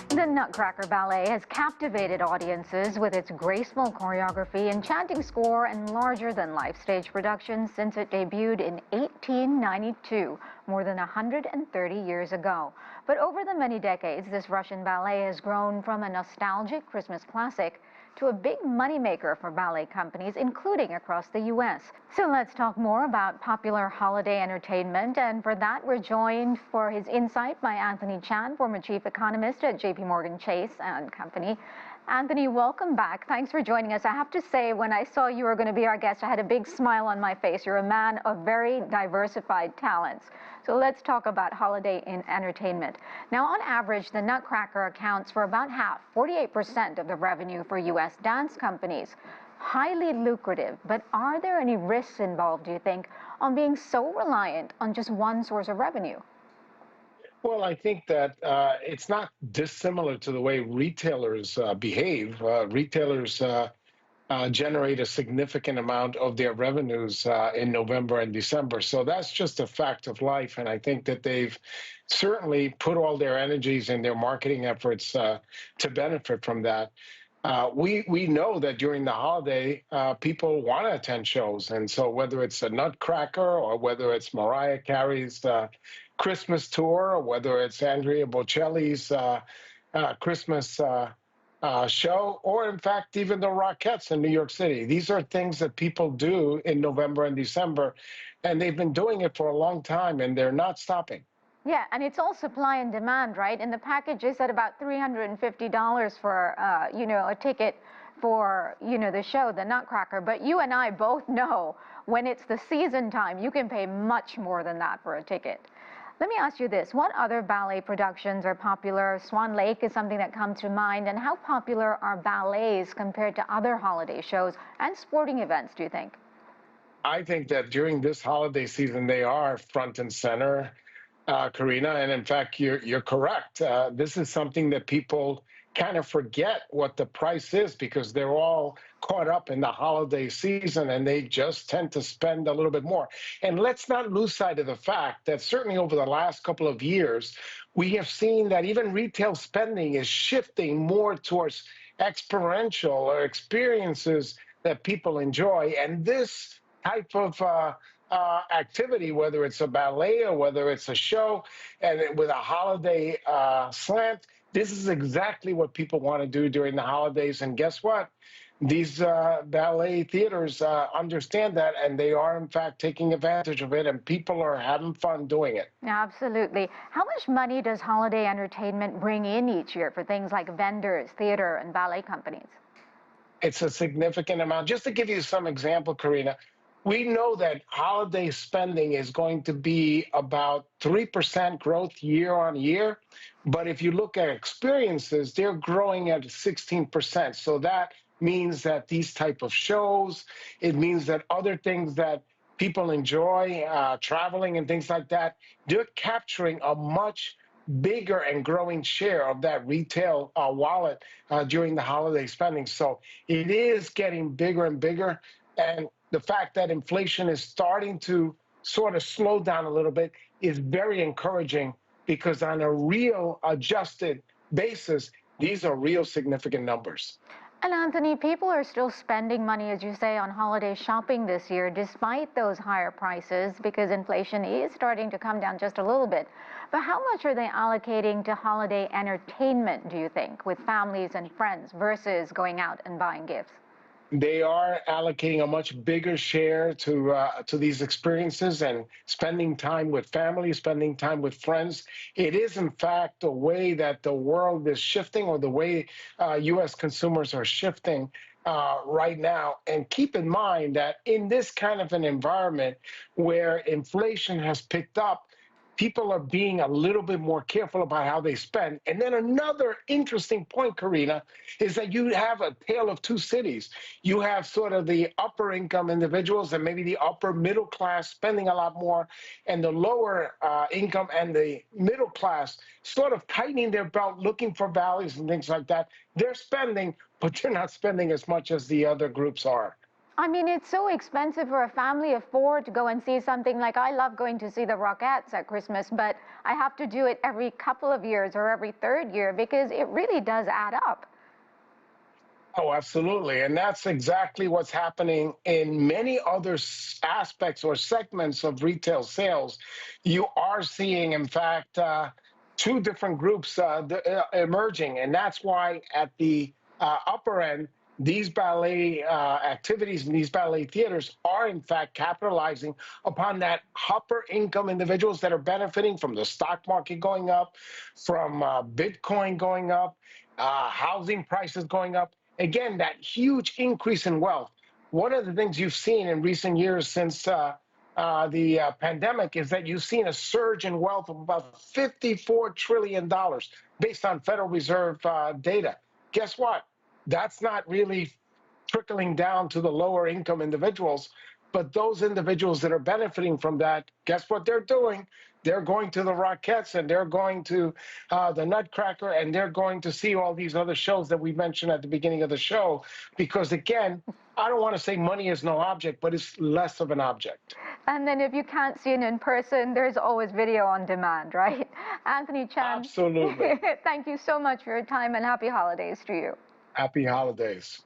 The Nutcracker Ballet has captivated audiences with its graceful choreography, enchanting score, and larger-than-life stage productions since it debuted in 1892, more than 130 years ago. But over the many decades, this Russian ballet has grown from a nostalgic Christmas classic to a big moneymaker for ballet companies, including across the U.S. So let's talk more about popular holiday entertainment. And for that, we're joined for his insight by Anthony Chan, former Chief Economist at JPMorgan Chase and Company. Anthony, welcome back. Thanks for joining us. I have to say, when I saw you were going to be our guest, I had a big smile on my face. You're a man of very diversified talents. So let's talk about holiday entertainment. Now, on average, the Nutcracker accounts for about half, 48% of the revenue for U.S. dance companies. Highly lucrative, but are there any risks involved, do you think, on being so reliant on just one source of revenue? Well, I think that it's not dissimilar to the way retailers behave. Retailers generate a significant amount of their revenues in November and December. So that's just a fact of life. And I think that they've certainly put all their energies and their marketing efforts to benefit from that. We know that during the holiday, people want to attend shows. And so whether it's a Nutcracker or whether it's Mariah Carey's Christmas tour, or whether it's Andrea Bocelli's Christmas show, or in fact, even the Rockettes in New York City. These are things that people do in November and December, and they've been doing it for a long time, and they're not stopping. Yeah, and it's all supply and demand, right? And the package is at about $350 for, a ticket for, the show, the Nutcracker. But you and I both know when it's the season time, you can pay much more than that for a ticket. Let me ask you this. What other ballet productions are popular? Swan Lake is something that comes to mind. And how popular are ballets compared to other holiday shows and sporting events, do you think? I think that during this holiday season, they are front and center, Karina. And in fact, you're correct. This is something that people kind of forget what the price is because they're all caught up in the holiday season and they just tend to spend a little bit more. And let's not lose sight of the fact that certainly over the last couple of years, we have seen that even retail spending is shifting more towards experiential or experiences that people enjoy. And this type of activity, whether it's a ballet or whether it's a show and with a holiday slant, this is exactly what people want to do during the holidays. And guess what? These ballet theaters understand that, and they are, in fact, taking advantage of it, and people are having fun doing it. Absolutely. How much money does holiday entertainment bring in each year for things like vendors, theater, and ballet companies? It's a significant amount. Just to give you some example, Karina, we know that holiday spending is going to be about 3% growth year on year. But if you look at experiences, they're growing at 16%. So that means that these type of shows, it means that other things that people enjoy, traveling and things like that, they're capturing a much bigger and growing share of that retail wallet during the holiday spending. So it is getting bigger and bigger. And the fact that inflation is starting to sort of slow down a little bit is very encouraging because on a real adjusted basis, these are real significant numbers. And Anthony, people are still spending money, as you say, on holiday shopping this year, despite those higher prices, because inflation is starting to come down just a little bit. But how much are they allocating to holiday entertainment, do you think, with families and friends versus going out and buying gifts? They are allocating a much bigger share to these experiences and spending time with family, spending time with friends. It is, in fact, the way that the world is shifting, or the way U.S. consumers are shifting right now. And keep in mind that in this kind of an environment where inflation has picked up, people are being a little bit more careful about how they spend. And then another interesting point, Karina, is that you have a tale of two cities. You have sort of the upper income individuals and maybe the upper middle class spending a lot more, and the lower income and the middle class sort of tightening their belt, looking for values and things like that. They're spending, but they're not spending as much as the other groups are. I mean, it's so expensive for a family of four to go and see something. Like, I love going to see the Rockettes at Christmas, but I have to do it every couple of years or every third year because it really does add up. Oh, absolutely. And that's exactly what's happening in many other aspects or segments of retail sales. You are seeing, in fact, two different groups emerging. And that's why at the upper end, these ballet activities and these ballet theaters are, in fact, capitalizing upon that upper income individuals that are benefiting from the stock market going up, from Bitcoin going up, housing prices going up. Again, that huge increase in wealth. One of the things you've seen in recent years since the pandemic is that you've seen a surge in wealth of about $54 trillion based on Federal Reserve data. Guess what? That's not really trickling down to the lower income individuals, but those individuals that are benefiting from that, guess what they're doing? They're going to the Rockettes and they're going to the Nutcracker and they're going to see all these other shows that we mentioned at the beginning of the show. Because again, I don't want to say money is no object, but it's less of an object. And then if you can't see it in person, there's always video on demand, right? Anthony Chan. Absolutely. Thank you so much for your time and happy holidays to you. Happy holidays.